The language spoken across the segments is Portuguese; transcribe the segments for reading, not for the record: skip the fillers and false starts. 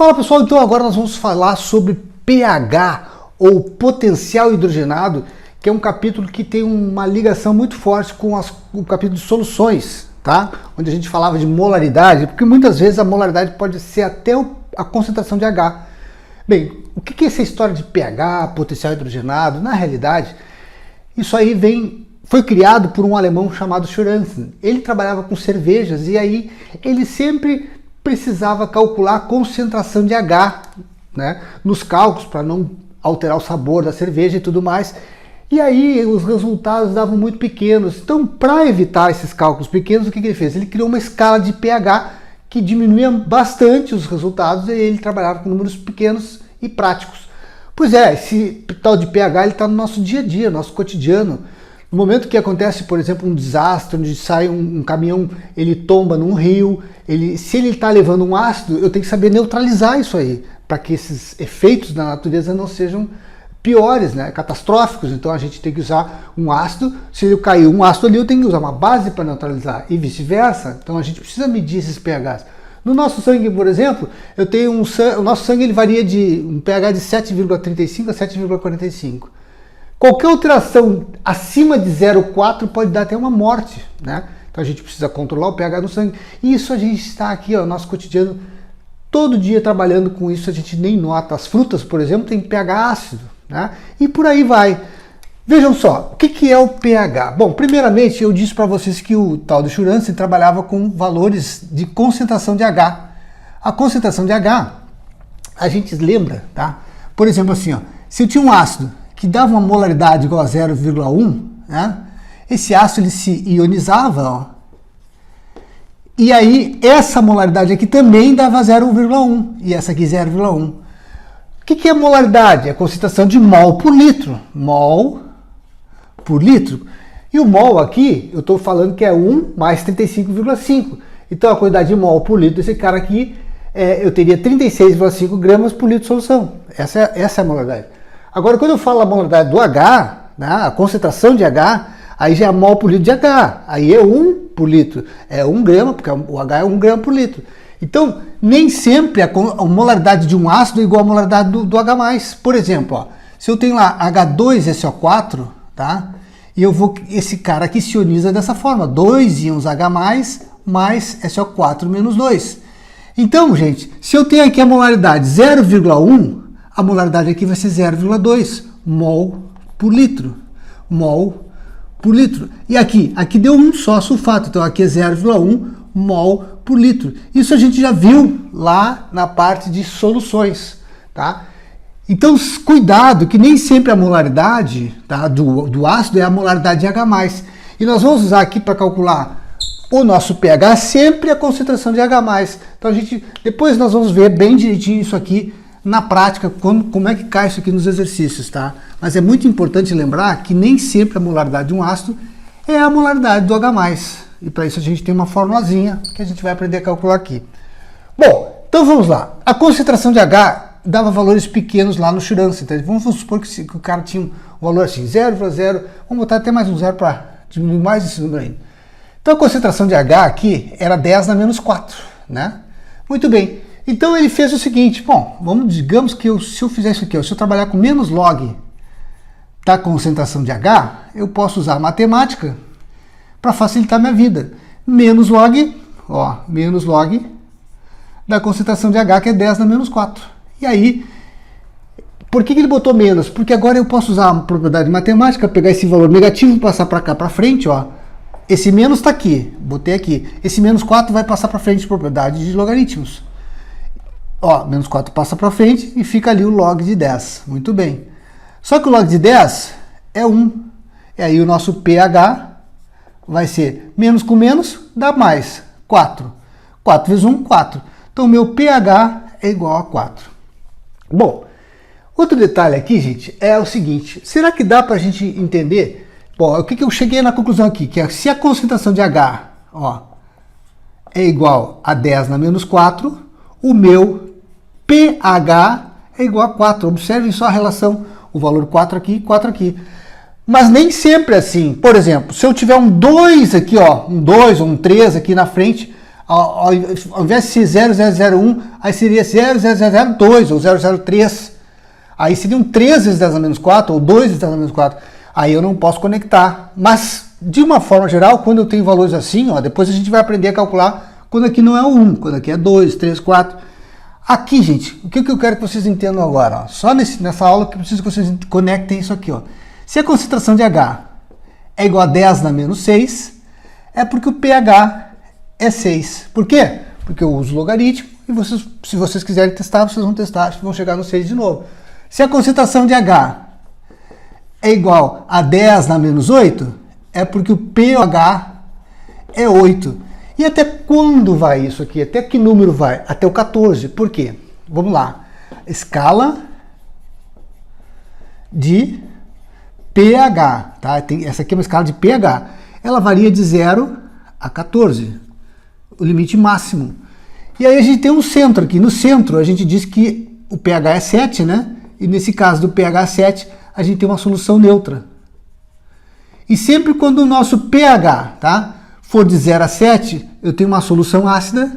Fala pessoal, então agora nós vamos falar sobre pH ou potencial hidrogenado, que é um capítulo que tem uma ligação muito forte com o capítulo de soluções, tá? Onde a gente falava de molaridade, porque muitas vezes a molaridade pode ser até a concentração de H. Bem, o que é essa história de pH, potencial hidrogenado? Na realidade, isso aí foi criado por um alemão chamado Schurrensen. Ele trabalhava com cervejas e aí ele sempre precisava calcular a concentração de H, né, nos cálculos para não alterar o sabor da cerveja e tudo mais. E aí os resultados davam muito pequenos. Então, para evitar esses cálculos pequenos, o que ele fez? Ele criou uma escala de pH que diminuía bastante os resultados e ele trabalhava com números pequenos e práticos. Pois é, esse tal de pH está no nosso dia a dia, no nosso cotidiano. No momento que acontece, por exemplo, um desastre, onde sai um caminhão, ele tomba num rio, se ele está levando um ácido, eu tenho que saber neutralizar isso aí, para que esses efeitos da natureza não sejam piores, né, catastróficos. Então a gente tem que usar um ácido, se ele cair um ácido ali, eu tenho que usar uma base para neutralizar, e vice-versa. Então a gente precisa medir esses pHs. No nosso sangue, por exemplo, o nosso sangue ele varia de um pH de 7,35 a 7,45. Qualquer alteração acima de 0,4 pode dar até uma morte, né? Então a gente precisa controlar o pH no sangue. E isso a gente está aqui, ó, no nosso cotidiano, todo dia trabalhando com isso, a gente nem nota. As frutas, por exemplo, têm pH ácido, né? E por aí vai. Vejam só, o que é o pH? Bom, primeiramente eu disse para vocês que o tal de Schurrensen trabalhava com valores de concentração de H. A concentração de H, a gente lembra, tá? Por exemplo, assim, ó, se eu tinha um ácido que dava uma molaridade igual a 0,1, né? Esse ácido ele se ionizava, ó, e aí essa molaridade aqui também dava 0,1 e essa aqui 0,1. O que é molaridade? É a concentração de mol por litro. Mol por litro. E o mol aqui, eu estou falando que é 1 mais 35,5. Então a quantidade de mol por litro desse cara aqui, eu teria 36,5 gramas por litro de solução. Essa é a molaridade. Agora, quando eu falo a molaridade do H, né, a concentração de H, aí já é mol por litro de H. Aí é 1 por litro. É 1 grama, porque o H é 1 grama por litro. Então, nem sempre a molaridade de um ácido é igual à molaridade do H+. Por exemplo, ó, se eu tenho lá H2SO4, tá? E esse cara aqui se ioniza dessa forma. 2 íons H+, mais SO4 menos 2. Então, gente, se eu tenho aqui a molaridade 0,1, a molaridade aqui vai ser 0,2 mol por litro. Mol por litro. E aqui deu um só sulfato, então aqui é 0,1 mol por litro. Isso a gente já viu lá na parte de soluções, tá? Então, cuidado, que nem sempre a molaridade, tá, do ácido é a molaridade de H+. E nós vamos usar aqui para calcular o nosso pH sempre a concentração de H+. Então, depois nós vamos ver bem direitinho isso aqui na prática, como é que cai isso aqui nos exercícios, tá? Mas é muito importante lembrar que nem sempre a molaridade de um ácido é a molaridade do H+. E para isso a gente tem uma formulazinha que a gente vai aprender a calcular aqui. Bom, então vamos lá. A concentração de H dava valores pequenos lá no Schurrensen. Então vamos supor que o cara tinha um valor assim, 0,0, vamos botar até mais um zero para diminuir mais esse número ainda. Então a concentração de H aqui era 10 na menos 4, né? Muito bem. Então ele fez o seguinte, bom, digamos que se eu fizer isso aqui, ó, se eu trabalhar com menos log da concentração de H, eu posso usar a matemática para facilitar minha vida. Menos log da concentração de H, que é 10 na menos 4. E aí, por que ele botou menos? Porque agora eu posso usar a propriedade matemática, pegar esse valor negativo e passar para cá, para frente, ó. Esse menos está aqui, botei aqui. Esse menos 4 vai passar para frente, propriedade de logaritmos. Ó, menos 4 passa para frente e fica ali o log de 10. Muito bem. Só que o log de 10 é 1. E aí o nosso pH vai ser menos com menos, dá mais. 4. 4 vezes 1, 4. Então o meu pH é igual a 4. Bom, outro detalhe aqui, gente, é o seguinte. Será que dá para a gente entender? Bom, o que eu cheguei na conclusão aqui? Que se a concentração de H, ó, é igual a 10 na menos 4, o meu pH é igual a 4. Observe só a relação. O valor 4 aqui, 4 aqui. Mas nem sempre é assim. Por exemplo, se eu tiver um 2 aqui, ó, um 2 ou um 3 aqui na frente, Ao invés de ser 0001, aí seria 00002 ou 003. Aí seriam 3 vezes 10 a menos 4 ou 2 vezes 10 a menos 4. Aí eu não posso conectar. Mas, de uma forma geral, quando eu tenho valores assim, ó, depois a gente vai aprender a calcular quando aqui não é 1, quando aqui é 2, 3, 4. Aqui, gente, o que eu quero que vocês entendam agora? Ó? Só nessa aula que eu preciso que vocês conectem isso aqui. Ó. Se a concentração de H é igual a 10 na menos 6, é porque o pH é 6. Por quê? Porque eu uso logaritmo e se vocês quiserem testar, vocês vão testar, vão chegar no 6 de novo. Se a concentração de H é igual a 10 na menos 8, é porque o pH é 8. E até quando vai isso aqui? Até que número vai? Até o 14. Por quê? Vamos lá. Escala de pH. Tá? Essa aqui é uma escala de pH. Ela varia de 0 a 14. O limite máximo. E aí a gente tem um centro aqui. No centro a gente diz que o pH é 7, né? E nesse caso do pH 7, a gente tem uma solução neutra. E sempre quando o nosso pH, tá, for de 0 a 7, eu tenho uma solução ácida,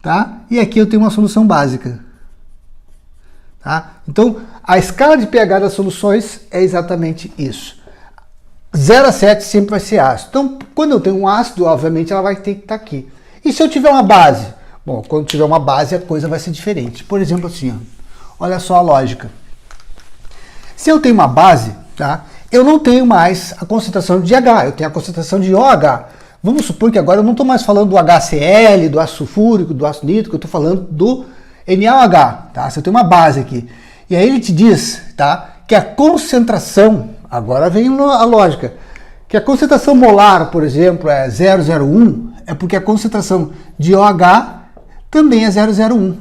tá? E aqui eu tenho uma solução básica. Tá? Então, a escala de pH das soluções é exatamente isso. 0 a 7 sempre vai ser ácido. Então, quando eu tenho um ácido, obviamente ela vai ter que estar aqui. E se eu tiver uma base? Bom, quando tiver uma base, a coisa vai ser diferente. Por exemplo, assim, ó, olha só a lógica. Se eu tenho uma base, tá, eu não tenho mais a concentração de H, eu tenho a concentração de OH. Vamos supor que agora eu não estou mais falando do HCl, do ácido sulfúrico, do ácido nítrico, eu estou falando do NaOH. Tá? Se eu tenho uma base aqui. E aí ele te diz, tá, que a concentração, agora vem a lógica, que a concentração molar, por exemplo, é 001, é porque a concentração de OH também é 001.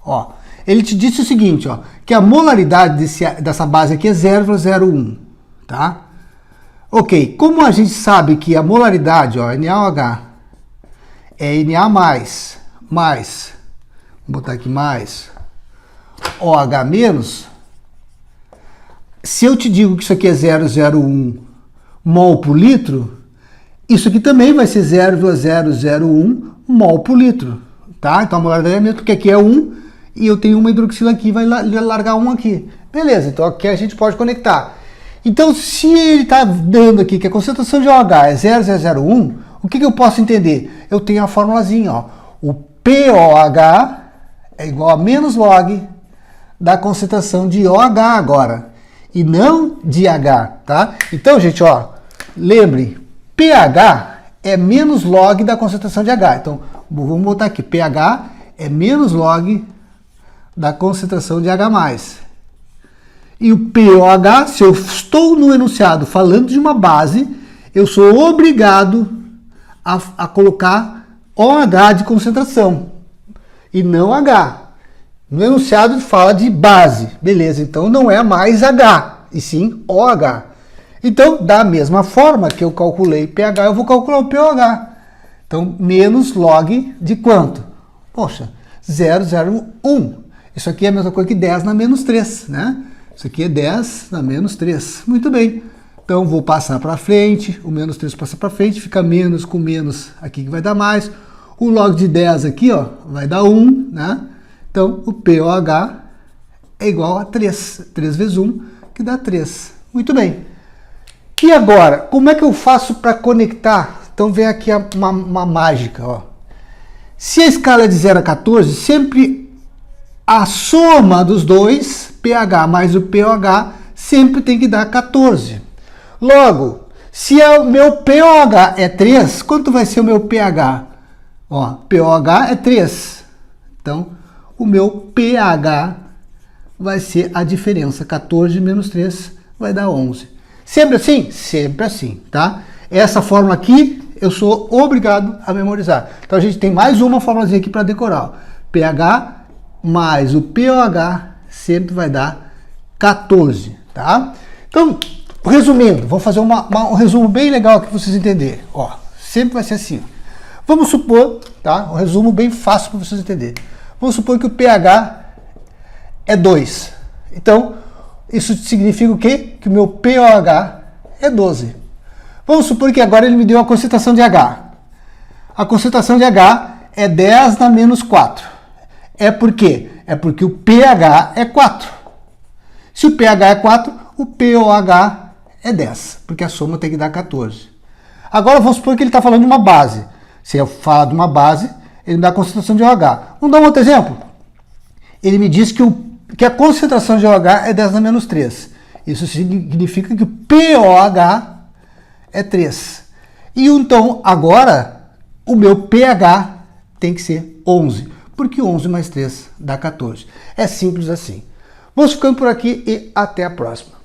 Ó, ele te disse o seguinte, ó, que a molaridade dessa base aqui é 0,01. Tá? Ok, como a gente sabe que a molaridade, ó, NaOH, é Na+, mais, vou botar aqui mais, OH-, se eu te digo que isso aqui é 0,01 mol por litro, isso aqui também vai ser 0,001 mol por litro. Tá? Então a molaridade é a mesma, porque aqui é 1 e eu tenho uma hidroxila aqui, vai largar 1 aqui. Beleza, então aqui a gente pode conectar. Então, se ele está dando aqui que a concentração de OH é 0,001, o que eu posso entender? Eu tenho a formulazinha, ó. O POH é igual a menos log da concentração de OH agora, e não de H, tá? Então, gente, ó, lembre, pH é menos log da concentração de H. Então, vamos botar aqui, pH é menos log da concentração de H+. E o pOH, se eu estou no enunciado falando de uma base, eu sou obrigado a colocar OH de concentração e não H. No enunciado fala de base, beleza, então não é mais H, e sim OH. Então, da mesma forma que eu calculei pH, eu vou calcular o pOH. Então, menos log de quanto? Poxa, 0,01. Isso aqui é a mesma coisa que 10 na menos 3, né? Isso aqui é 10 na menos 3. Muito bem. Então, vou passar para frente. O menos 3 passa para frente. Fica menos com menos aqui que vai dar mais. O log de 10 aqui, ó, vai dar 1, né? Então, o pOH é igual a 3. 3 vezes 1, que dá 3. Muito bem. E agora, como é que eu faço para conectar? Então, vem aqui uma mágica, ó. Se a escala é de 0 a 14, sempre a soma dos dois, pH mais o pOH, sempre tem que dar 14. Logo, se o meu pOH é 3, quanto vai ser o meu pH? Ó, pOH é 3. Então, o meu pH vai ser a diferença. 14 menos 3 vai dar 11. Sempre assim? Sempre assim, tá? Essa fórmula aqui, eu sou obrigado a memorizar. Então, a gente tem mais uma fórmulazinha aqui para decorar. Ó. pH mais o pOH sempre vai dar 14, tá? Então, resumindo, vou fazer um resumo bem legal aqui para vocês entenderem. Ó, sempre vai ser assim. Vamos supor, tá? Um resumo bem fácil para vocês entenderem. Vamos supor que o pH é 2. Então, isso significa o quê? Que o meu pOH é 12. Vamos supor que agora ele me deu a concentração de H. A concentração de H é 10 na menos 4. É por quê? É porque o pH é 4. Se o pH é 4, o pOH é 10, porque a soma tem que dar 14. Agora vamos supor que ele está falando de uma base. Se eu falar de uma base, ele me dá a concentração de OH. Vamos dar um outro exemplo? Ele me diz que a concentração de OH é 10 na menos 3. Isso significa que o pOH é 3. E então, agora, o meu pH tem que ser 11, porque 11 mais 3 dá 14. É simples assim. Vamos ficando por aqui e até a próxima.